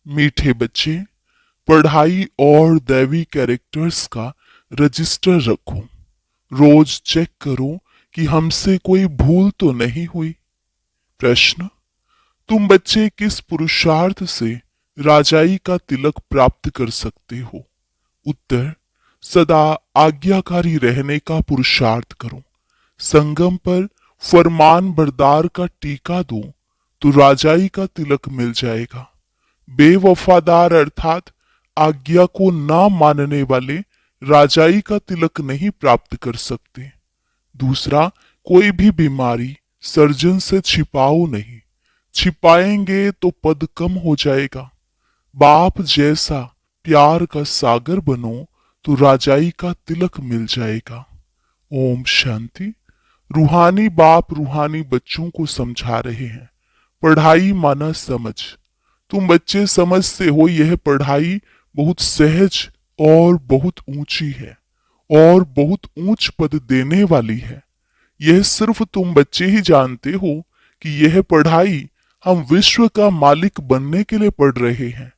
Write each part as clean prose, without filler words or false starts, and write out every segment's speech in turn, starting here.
मीठे बच्चे, पढ़ाई और दैवी कैरेक्टर्स का रजिस्टर रखो। रोज चेक करो कि हमसे कोई भूल तो नहीं हुई। प्रश्न, तुम बच्चे किस पुरुषार्थ से राजाई का तिलक प्राप्त कर सकते हो? उत्तर, सदा आज्ञाकारी रहने का पुरुषार्थ करो। संगम पर फरमान बरदार का टीका दो तो राजाई का तिलक मिल जाएगा। बेवफादार अर्थात आज्ञा को ना मानने वाले राजाई का तिलक नहीं प्राप्त कर सकते। दूसरा, कोई भी बीमारी सर्जन से छिपाओ नहीं, छिपाएंगे तो पद कम हो जाएगा। बाप जैसा प्यार का सागर बनो तो राजाई का तिलक मिल जाएगा। ओम शांति। रूहानी बाप रूहानी बच्चों को समझा रहे हैं, पढ़ाई माना समझ। तुम बच्चे समझते हो यह पढ़ाई बहुत सहज और बहुत ऊंची है और बहुत ऊंच पद देने वाली है। यह सिर्फ तुम बच्चे ही जानते हो कि यह पढ़ाई हम विश्व का मालिक बनने के लिए पढ़ रहे हैं।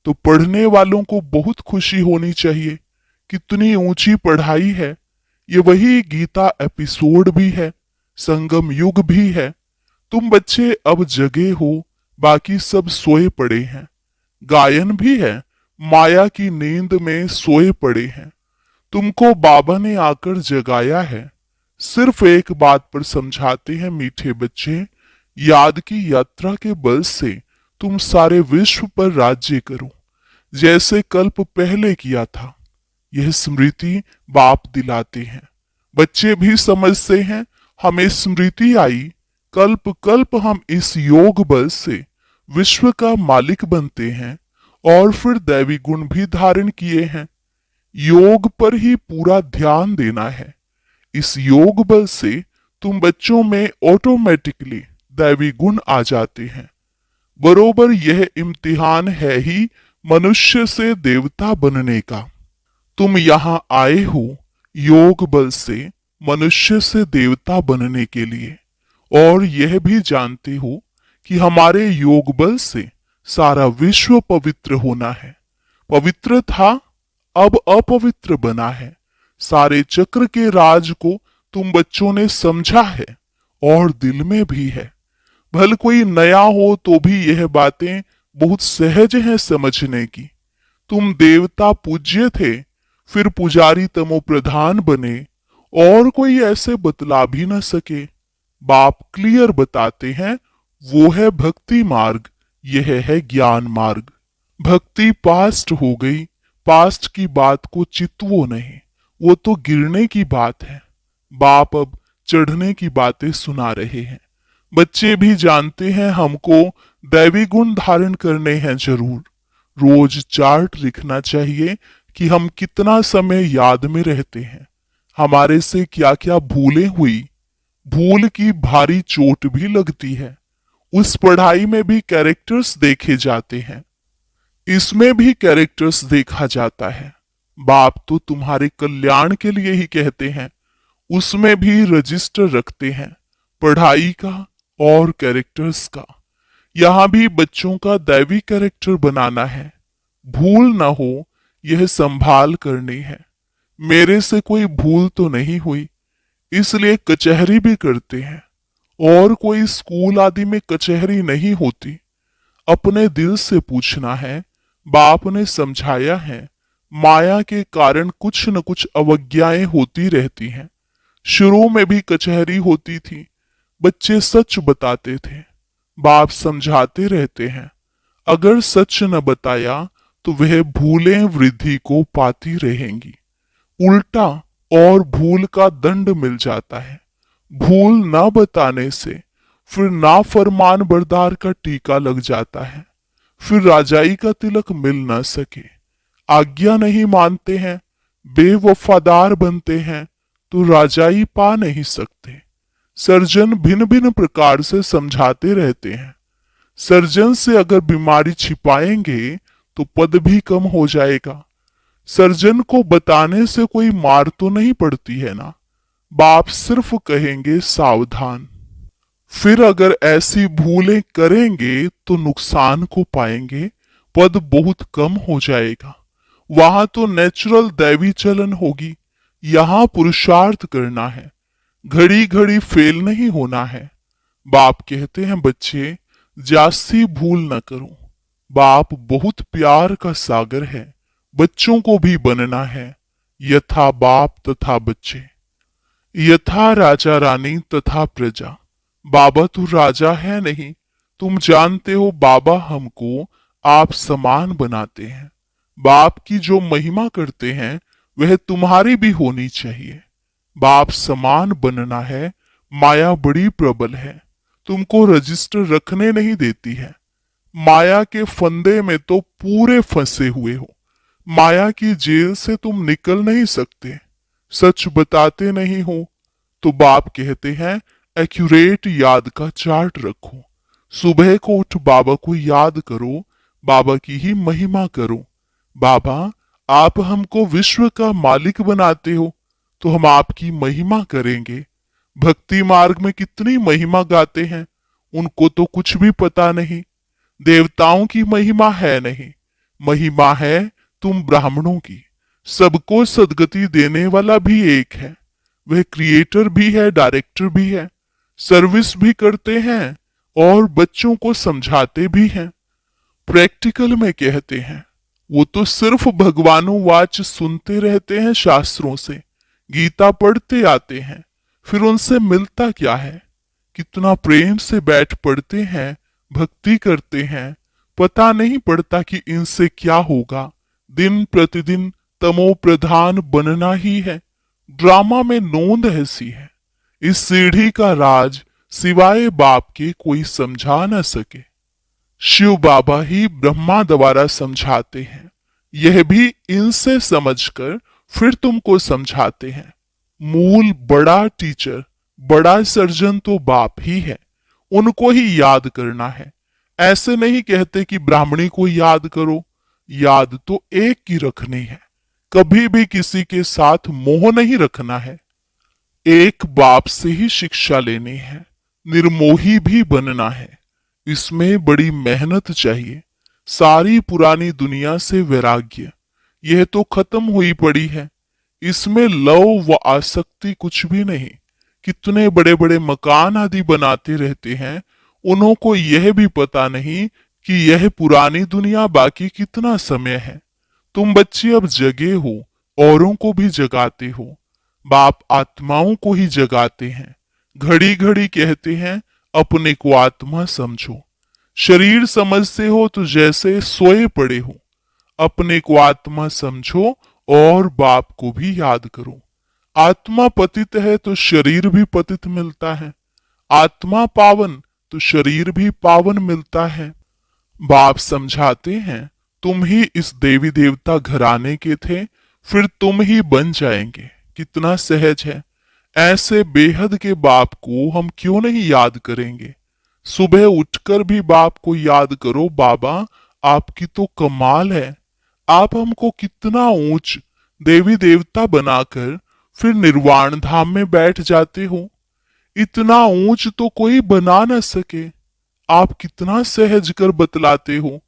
तो पढ़ने वालों को बहुत खुशी होनी चाहिए। कितनी ऊंची पढ़ाई है। ये वही गीता एपिसोड भी है, संगम युग भी है। तुम बच्चे अब जगे हो, बाकी सब सोए पड़े हैं। गायन भी है, माया की नींद में सोए पड़े हैं। तुमको बाबा ने आकर जगाया है। सिर्फ एक बात पर समझाते हैं मीठे बच्चे, याद की यात्रा के बल से तुम सारे विश्व पर राज्य करो, जैसे कल्प पहले किया था। यह स्मृति बाप दिलाते हैं। बच्चे भी समझते हैं, हमें स्मृति आई, कल्प कल्प हम इस योग बल से विश्व का मालिक बनते हैं और फिर दैवी गुण भी धारण किए हैं। योग पर ही पूरा ध्यान देना है। इस योग बल से तुम बच्चों में ऑटोमेटिकली दैवी गुण आ जाते हैं। बरोबर यह इम्तिहान है ही मनुष्य से देवता बनने का। तुम यहाँ आए हो योग बल से मनुष्य से देवता बनने के लिए, और यह भी जानते हो कि हमारे योग बल से सारा विश्व पवित्र होना है। पवित्र था, अब अपवित्र बना है। सारे चक्र के राज को तुम बच्चों ने समझा है और दिल में भी है। भल कोई नया हो तो भी यह बातें बहुत सहज हैं समझने की। तुम देवता पूज्य थे, फिर पुजारी तमो प्रधान बने, और कोई ऐसे बतला भी न सके। बाप क्लियर बताते हैं, वो है भक्ति मार्ग, यह है ज्ञान मार्ग। भक्ति पास्ट हो गई, पास्ट की बात को चितवो नहीं, वो तो गिरने की बात है। बाप अब चढ़ने की बातें सुना रहे हैं। बच्चे भी जानते हैं हमको दैवी गुण धारण करने हैं जरूर। रोज चार्ट लिखना चाहिए कि हम कितना समय याद में रहते हैं, हमारे से क्या क्या भूलें हुई। भूल की भारी चोट भी लगती है। उस पढ़ाई में भी कैरेक्टर्स देखे जाते हैं, इसमें भी कैरेक्टर्स देखा जाता है। बाप तो तुम्हारे कल्याण के लिए ही कहते हैं। उसमें भी रजिस्टर रखते हैं, पढ़ाई का और कैरेक्टर्स का। यहाँ भी बच्चों का दैवी कैरेक्टर बनाना है। भूल ना हो यह संभाल करनी है। मेरे से कोई भूल तो नहीं हुई, इसलिए कचहरी भी करते हैं। और कोई स्कूल आदि में कचहरी नहीं होती। अपने दिल से पूछना है। बाप ने समझाया है, माया के कारण कुछ न कुछ अवज्ञाएं होती रहती हैं। शुरू में भी कचहरी होती थी, बच्चे सच बताते थे। बाप समझाते रहते हैं, अगर सच न बताया तो वह भूलें वृद्धि को पाती रहेंगी। उल्टा और भूल का दंड मिल जाता है। भूल न बताने से फिर नाफरमान बरदार का टीका लग जाता है। फिर राजाई का तिलक मिल न सके। आज्ञा नहीं मानते हैं, बेवफादार बनते हैं तो राजाई पा नहीं सकते। सर्जन भिन्न भिन्न प्रकार से समझाते रहते हैं। सर्जन से अगर बीमारी छिपाएंगे तो पद भी कम हो जाएगा। सर्जन को बताने से कोई मार तो नहीं पड़ती है ना। बाप सिर्फ कहेंगे सावधान। फिर अगर ऐसी भूलें करेंगे तो नुकसान को पाएंगे, पद बहुत कम हो जाएगा। वहां तो नेचुरल दैवी चलन होगी। यहाँ पुरुषार्थ करना है, घड़ी घड़ी फेल नहीं होना है। बाप कहते हैं बच्चे जास्ती भूल न करो। बाप बहुत प्यार का सागर है, बच्चों को भी बनना है यथा बाप तथा बच्चे। यथा राजा रानी तथा प्रजा। बाबा तू राजा है नहीं, तुम जानते हो बाबा हमको आप समान बनाते हैं। बाप की जो महिमा करते हैं वह तुम्हारी भी होनी चाहिए। बाप समान बनना है। माया बड़ी प्रबल है, तुमको रजिस्टर रखने नहीं देती है। माया के फंदे में तो पूरे फंसे हुए हो। माया की जेल से तुम निकल नहीं सकते। सच बताते नहीं हो तो बाप कहते हैं एक्यूरेट याद का चार्ट रखो। सुबह को उठ बाबा को याद करो, बाबा की ही महिमा करो। बाबा आप हमको विश्व का मालिक बनाते हो तो हम आपकी महिमा करेंगे। भक्ति मार्ग में कितनी महिमा गाते हैं, उनको तो कुछ भी पता नहीं। देवताओं की महिमा है नहीं, महिमा है तुम ब्राह्मणों की। सबको सदगति देने वाला भी एक है, वह क्रिएटर भी है, डायरेक्टर भी है, सर्विस भी करते हैं और बच्चों को समझाते भी हैं। प्रैक्टिकल में कहते हैं वो तो सिर्फ भगवानुवाच सुनते रहते हैं शास्त्रों से, गीता पढ़ते आते हैं, फिर उनसे मिलता क्या है। कितना प्रेम से बैठ पढ़ते हैं, भक्ति करते हैं, पता नहीं पड़ता कि इनसे क्या होगा। दिन प्रतिदिन तमो प्रधान बनना ही है। ड्रामा में नोंद ऐसी है, इस सीढ़ी का राज सिवाय बाप के कोई समझा न सके। शिव बाबा ही ब्रह्मा द्वारा समझाते हैं, यह भी इनसे समझकर फिर तुमको समझाते हैं। मूल बड़ा टीचर, बड़ा सर्जन तो बाप ही है, उनको ही याद करना है। ऐसे नहीं कहते कि ब्राह्मणी को याद करो, याद तो एक की रखनी है। कभी भी किसी के साथ मोह नहीं रखना है। एक बाप से ही शिक्षा लेनी है, निर्मोही भी बनना है। इसमें बड़ी मेहनत चाहिए। सारी पुरानी दुनिया से वैराग्य, यह तो खत्म हुई पड़ी है। इसमें लव व आसक्ति कुछ भी नहीं। कितने बड़े बड़े मकान आदि बनाते रहते हैं, उन्हों को यह भी पता नहीं कि यह पुरानी दुनिया बाकी कितना समय है। तुम बच्चे अब जगे हो, औरों को भी जगाते हो। बाप आत्माओं को ही जगाते हैं। घड़ी घड़ी कहते हैं अपने को आत्मा समझो। शरीर समझते हो तो जैसे सोए पड़े हो। अपने को आत्मा समझो और बाप को भी याद करो। आत्मा पतित है तो शरीर भी पतित मिलता है। आत्मा पावन तो शरीर भी पावन मिलता है। बाप समझाते हैं तुम ही इस देवी देवता घराने के थे, फिर तुम ही बन जाएंगे। कितना सहज है। ऐसे बेहद के बाप को हम क्यों नहीं याद करेंगे। सुबह उठकर भी बाप को याद करो। बाबा आपकी तो कमाल है, आप हमको कितना ऊंच देवी देवता बनाकर फिर निर्वाण धाम में बैठ जाते हो। इतना ऊंच तो कोई बना न सके। आप कितना सहज कर बतलाते हो।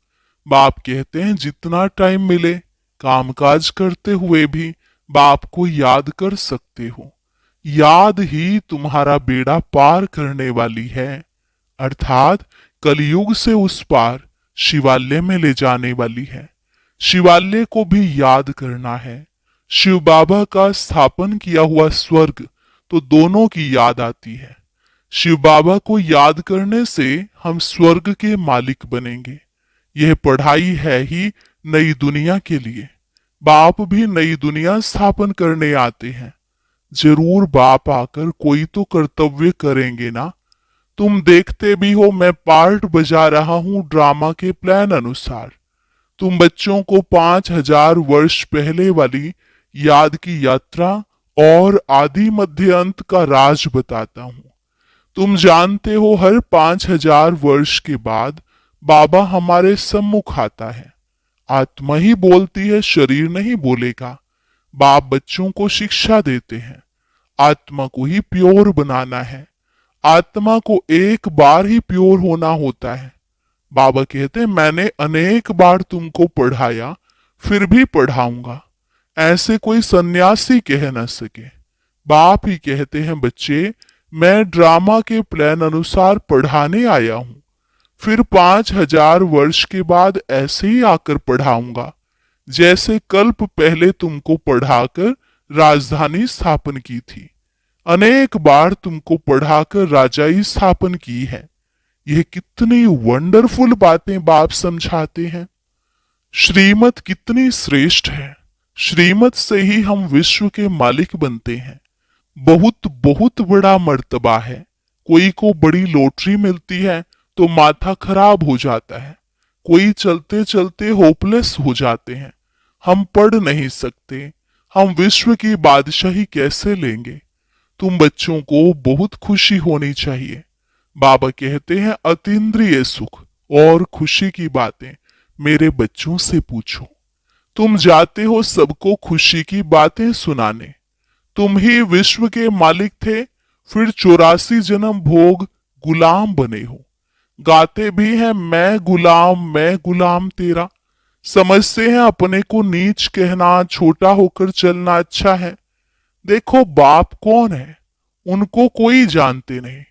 बाप कहते हैं जितना टाइम मिले कामकाज करते हुए भी बाप को याद कर सकते हो। याद ही तुम्हारा बेड़ा पार करने वाली है, अर्थात कलयुग से उस पार शिवालय में ले जाने वाली है। शिवालय को भी याद करना है। शिव बाबा का स्थापन किया हुआ स्वर्ग तो दोनों की याद आती है। शिव बाबा को याद करने से हम स्वर्ग के मालिक बनेंगे। यह पढ़ाई है ही नई दुनिया के लिए। बाप भी नई दुनिया स्थापन करने आते हैं। जरूर बाप आकर कोई तो कर्तव्य करेंगे ना। तुम देखते भी हो मैं पार्ट बजा रहा हूं ड्रामा के प्लान अनुसार। तुम बच्चों को 5000 वर्ष पहले वाली याद की यात्रा और आदि मध्य अंत का राज बताता हूं। तुम जानते हो हर 5000 वर्ष के बाद बाबा हमारे सम्मुख आता है। आत्मा ही बोलती है, शरीर नहीं बोलेगा। बाप बच्चों को शिक्षा देते हैं। आत्मा को ही प्योर बनाना है। आत्मा को एक बार ही प्योर होना होता है। बाबा कहते हैं मैंने अनेक बार तुमको पढ़ाया, फिर भी पढ़ाऊंगा, ऐसे कोई सन्यासी कह न सके। बाप ही कहते हैं बच्चे, मैं ड्रामा के प्लान अनुसार पढ़ाने आया हूं, फिर 5,000 वर्ष के बाद ऐसे ही आकर पढ़ाऊंगा, जैसे कल्प पहले तुमको पढ़ाकर राजधानी स्थापन की थी। अनेक बार तुमको पढ़ाकर राजाई स्थापन की है। यह कितनी वंडरफुल बातें बाप समझाते हैं। श्रीमत कितनी श्रेष्ठ है। श्रीमत से ही हम विश्व के मालिक बनते हैं। बहुत बहुत बड़ा मर्तबा है। कोई को बड़ी लॉटरी मिलती है तो माथा खराब हो जाता है, कोई चलते चलते होपलेस हो जाते हैं। हम पढ़ नहीं सकते, हम विश्व की बादशाही कैसे लेंगे। तुम बच्चों को बहुत खुशी होनी चाहिए। बाबा कहते हैं अतीन्द्रिय सुख और खुशी की बातें मेरे बच्चों से पूछो। तुम जाते हो सबको खुशी की बातें सुनाने। तुम ही विश्व के मालिक थे, फिर 84 जन्म भोग गुलाम बने हो। गाते भी हैं मैं गुलाम तेरा। समझते हैं अपने को नीच कहना, छोटा होकर चलना अच्छा है। देखो बाप कौन है, उनको कोई जानते नहीं,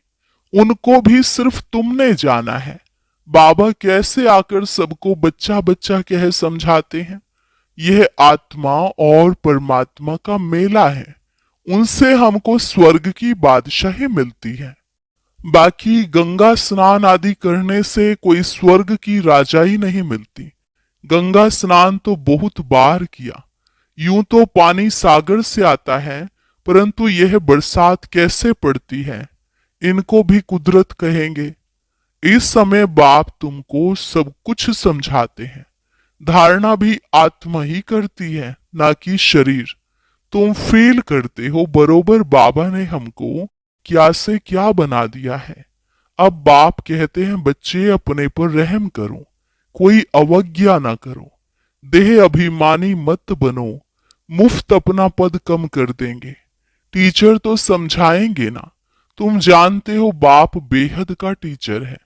उनको भी सिर्फ तुमने जाना है। बाबा कैसे आकर सबको बच्चा बच्चा कह समझाते हैं। यह आत्मा और परमात्मा का मेला है, उनसे हमको स्वर्ग की बादशाही मिलती है। बाकी गंगा स्नान आदि करने से कोई स्वर्ग की राजाई नहीं मिलती। गंगा स्नान तो बहुत बार किया। यूं तो पानी सागर से आता है, परंतु यह बरसात कैसे पड़ती है, इनको भी कुदरत कहेंगे। इस समय बाप तुमको सब कुछ समझाते हैं। धारणा भी आत्मा ही करती है, ना कि शरीर। तुम फील करते हो बरोबर बाबा ने हमको क्या से क्या बना दिया है। अब बाप कहते हैं बच्चे अपने पर रहम करो, कोई अवज्ञा ना करो, देह अभिमानी मत बनो। मुफ्त अपना पद कम कर देंगे, टीचर तो समझाएंगे ना। तुम जानते हो बाप बेहद का टीचर है।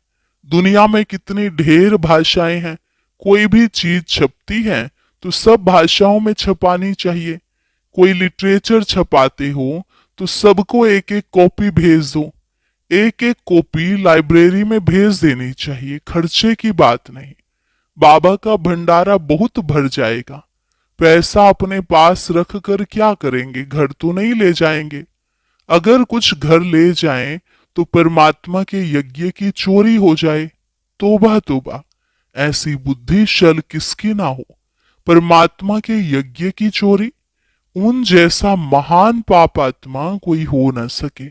दुनिया में कितनी ढेर भाषाएं हैं, कोई भी चीज छपती है तो सब भाषाओं में छपानी चाहिए। कोई लिटरेचर छपाते हो तो सबको एक एक कॉपी भेज दो। एक एक कॉपी लाइब्रेरी में भेज देनी चाहिए, खर्चे की बात नहीं। बाबा का भंडारा बहुत भर जाएगा। पैसा अपने पास रख कर क्या करेंगे, घर तो नहीं ले जाएंगे। अगर कुछ घर ले जाएं तो परमात्मा के यज्ञ की चोरी हो जाए। तोबा तोबा, ऐसी बुद्धि शल किसकी ना हो। परमात्मा के यज्ञ की चोरी, उन जैसा महान पापात्मा कोई हो न सके।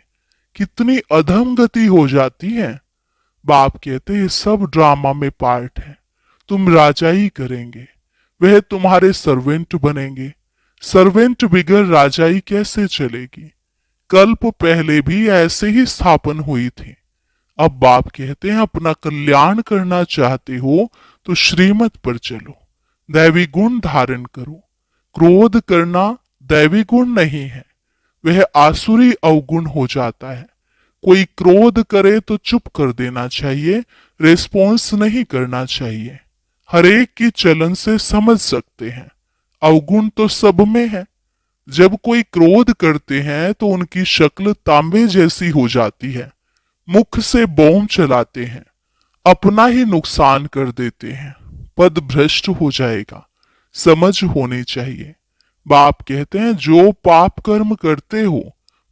कितनी अधम गति हो जाती है। बाप कहते हैं सब ड्रामा में पार्ट है। तुम राजाई करेंगे, वह तुम्हारे सर्वेंट बनेंगे। सर्वेंट बिगर राजाई कैसे चलेगी। कल्प पहले भी ऐसे ही स्थापन हुई थी। अब बाप कहते हैं अपना कल्याण करना चाहते हो तो श्रीमत पर चलो, दैवी गुण धारण करो। क्रोध करना दैवी गुण नहीं है, वह आसुरी अवगुण हो जाता है। कोई क्रोध करे तो चुप कर देना चाहिए, रिस्पॉन्स नहीं करना चाहिए। हरेक की चलन से समझ सकते हैं, अवगुण तो सब में है। जब कोई क्रोध करते हैं तो उनकी शक्ल तांबे जैसी हो जाती है, मुख से बॉम्ब चलाते हैं, अपना ही नुकसान कर देते हैं, पद भ्रष्ट हो जाएगा। समझ होनी चाहिए। बाप कहते हैं जो पाप कर्म करते हो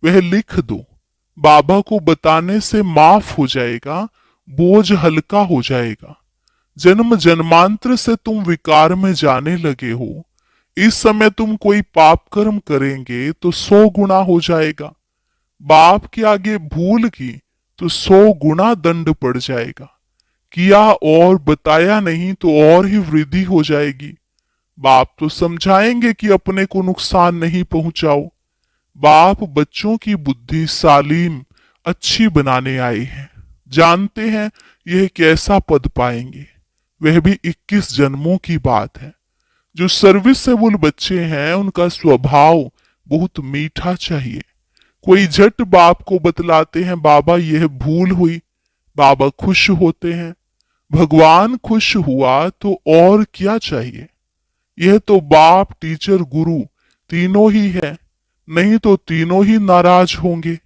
वह लिख दो, बाबा को बताने से माफ हो जाएगा, बोझ हल्का हो जाएगा। जन्म जन्मांतर से तुम विकार में जाने लगे हो। इस समय तुम कोई पाप कर्म करेंगे तो 100 गुना हो जाएगा। बाप के आगे भूल की तो 100 गुना दंड पड़ जाएगा। किया और बताया नहीं तो और ही वृद्धि हो जाएगी। बाप तो समझाएंगे कि अपने को नुकसान नहीं पहुंचाओ। बाप बच्चों की बुद्धि सालीम अच्छी बनाने आए हैं। जानते हैं यह कैसा पद पाएंगे, वह भी 21 जन्मों की बात है। जो सर्विसेबल बच्चे हैं उनका स्वभाव बहुत मीठा चाहिए। कोई झट बाप को बतलाते हैं बाबा यह भूल हुई, बाबा खुश होते हैं। भगवान खुश हुआ तो और क्या चाहिए। यह तो बाप, टीचर, गुरु तीनों ही है, नहीं तो तीनों ही नाराज होंगे।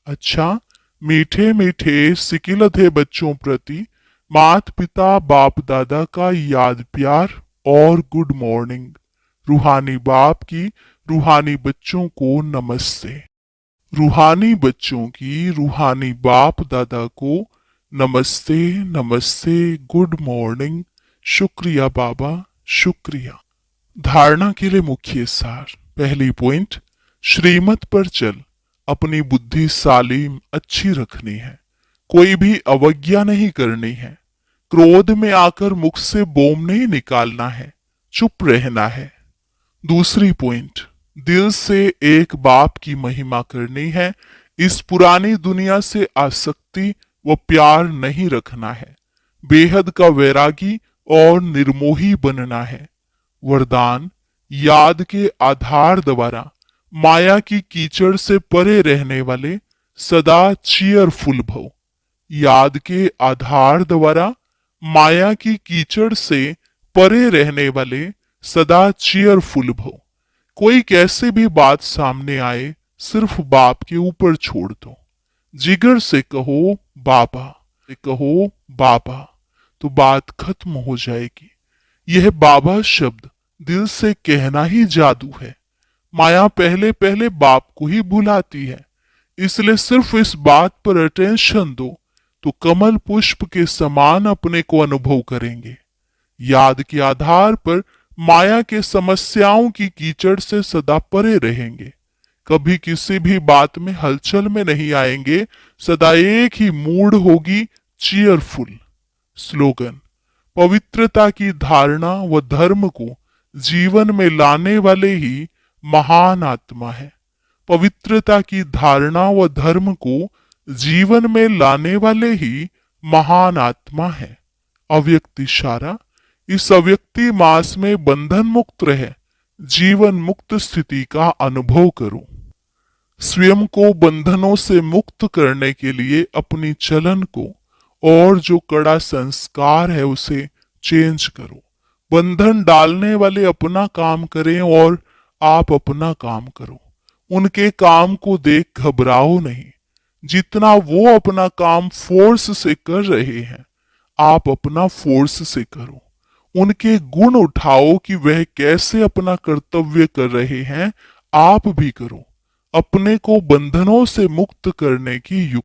अच्छा, मीठे मीठे सिकिलधे बच्चों प्रति मात पिता बाप दादा का याद प्यार और गुड मॉर्निंग। रूहानी बाप की रूहानी बच्चों को नमस्ते। रूहानी बच्चों की रूहानी बाप दादा को नमस्ते नमस्ते, गुड मॉर्निंग, शुक्रिया बाबा, शुक्रिया। धारणा के लिए मुख्य सार। पहली पॉइंट, श्रीमत पर चल, अपनी बुद्धि सालीम अच्छी रखनी है, कोई भी अवज्ञा नहीं करनी है, क्रोध में आकर मुख से बोम नहीं निकालना है, चुप रहना है। दूसरी पॉइंट, दिल से एक बाप की महिमा करनी है, इस पुरानी दुनिया से आसक्ति व प्यार नहीं रखना है, बेहद का वैरागी और निर्मोही बनना है। वरदान, याद के आधार द्वारा माया की कीचड़ से परे रहने वाले सदा चीयरफुल भव। याद के आधार द्वारा माया की कीचड़ से परे रहने वाले सदा चीयरफुल भव। कोई कैसे भी बात सामने आए, सिर्फ बाप के ऊपर छोड़ दो। जिगर से कहो बाबा, से कहो बाबा, तो बात खत्म हो जाएगी। यह बाबा शब्द दिल से कहना ही जादू है। माया पहले पहले बाप को ही भुलाती है, इसलिए सिर्फ इस बात पर अटेंशन दो तो कमल पुष्प के समान अपने को अनुभव करेंगे। याद के आधार पर माया के समस्याओं की कीचड़ से सदा परे रहेंगे, कभी किसी भी बात में हलचल में नहीं आएंगे, सदा एक ही मूड होगी, चीयरफुल। स्लोगन, पवित्रता की धारणा व धर्म को जीवन में लाने वाले ही महान आत्मा है। पवित्रता की धारणा व धर्म को जीवन में लाने वाले ही महान आत्मा है। अव्यक्त इशारा, इस अव्यक्ति मास में बंधन मुक्त रहे, जीवन मुक्त स्थिति का अनुभव करो। स्वयं को बंधनों से मुक्त करने के लिए अपनी चलन को और जो कड़ा संस्कार है उसे चेंज करो। बंधन डालने वाले अपना काम करें और आप अपना काम करो। उनके काम को देख घबराओ नहीं। जितना वो अपना काम फोर्स से कर रहे हैं, आप अपना फोर्स से करो। उनके गुण उठाओ कि वह कैसे अपना कर्तव्य कर रहे हैं, आप भी करो। अपने को बंधनों से मुक्त करने की